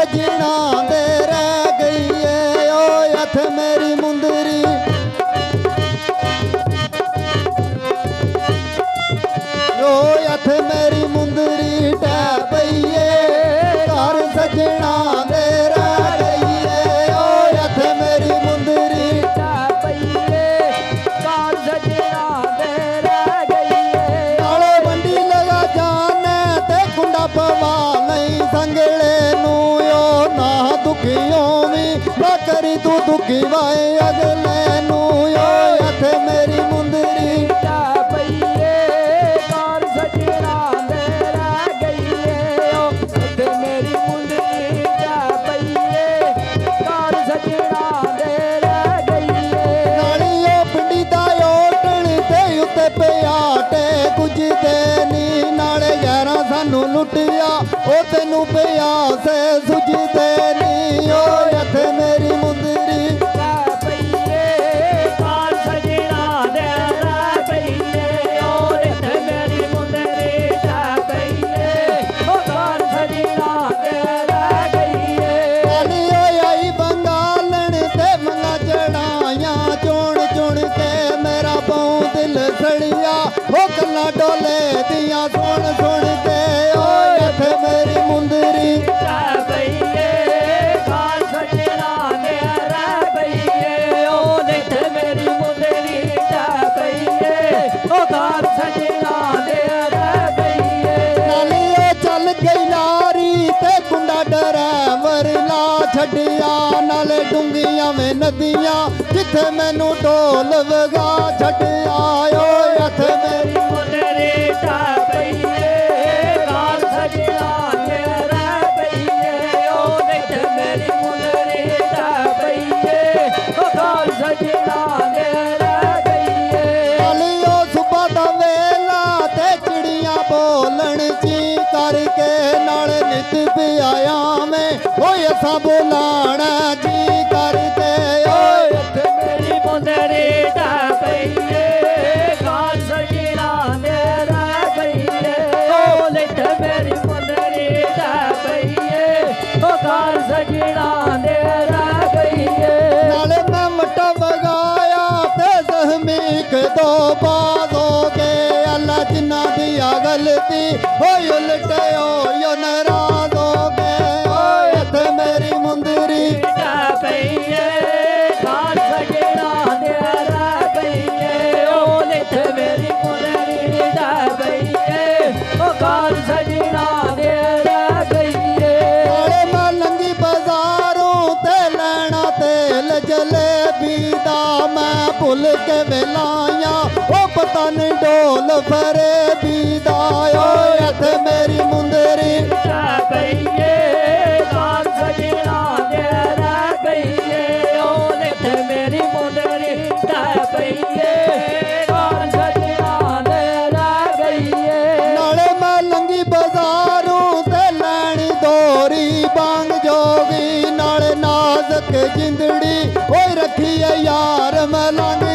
सजना दे रह गई है ओ हथ मेरी मुंदरी ओ हथ मेरी मुंदरी टह पई है घर सजना दे रह गई है ओ हथ मेरी मुंदरी टह पई है घर सजना दे रह गई है नाले मंडी लगा जाने ते कुंडा पवा नहीं संगले नू ओ ना दुखियों भी ना करी तू दुखी वाए अगले नू ओ हथ मेरी मुंदरी टह पई है घर सजना दे रह गई है ओ हथ मेरी मुंदरी टह पई है घर सजना दे रह गई है नाली ओ पिंडी दा ओटण ते उत्ते पियाटे गुजदे नी नाले यारा सानू लुटिया ओ तेनू पियासे सुजदे नी ओ हथ मेरी मुंदरी टह पई है घर सजना दे रह गई है ओ हथ मेरी मुंदरी टह पई है ओ घर सजना दे रह गई है नाली ओ आई बंगालन ते मंगा चढ़ाया चुन चुन के मेरा पाँव दिल सड़िया ओ कल्ला डोले दिया सुन सुन के ओ हथ मेरी मुंदरी टह पई है घर सजना दे रह गई है ओ हथ मेरी मुंदरी टह पई है ओ घर सजना दे रह गई है नाली ओ चल गई लारी ते कुंडा डरावर ला छड़िया नाले डूंगियां में नदियां जिथे मैनू ढोल वगा छड़िया ओ हथ मेरी मुंदरी टह पई है घर सजना दे रह गई है ओ हथ मेरी मुंदरी टह पई है ओ घर सजना दे रह गई है नाली ओ सुबह दा वेला ते चिड़ियां बोलन ची करके नाले नित पियाया में ओ असा बुलाना जी करके ओ हथ मेरी मुंदरी टह पई है घर सजना दे रह गई है ओ हथ मेरी मुंदरी टह पई है ओ घर सजना दे रह गई है नाले मैं मटा बगाया ते सहमीक दो बाजो के अल्लाह जिन्ना दिया गलती हो उलटे हो यो नाराज हो गए ओ हथ मेरी मुंदरी टह पई है घर सजना दे रह गई है ओ हथ मेरी मुंदरी टह पई है ओ घर सजना दे रह गई है नाले मैं लंगी बाजारों ते लैना तेल जलेबी दा मैं भुल के वेलाया ओ पता नहीं ढोल फरे बीदा ओ हथ मेरी मुंदरी टह पई है घर सजना दे रह गई है ओ हथ मेरी मुंदरी टह पई है घर सजना दे रह गई है नाले मैं लंगी बाजारों ते लैनी दोरी बांग जोगी नाले नाजक जिंदड़ी ओए रखी है यार मैं लंग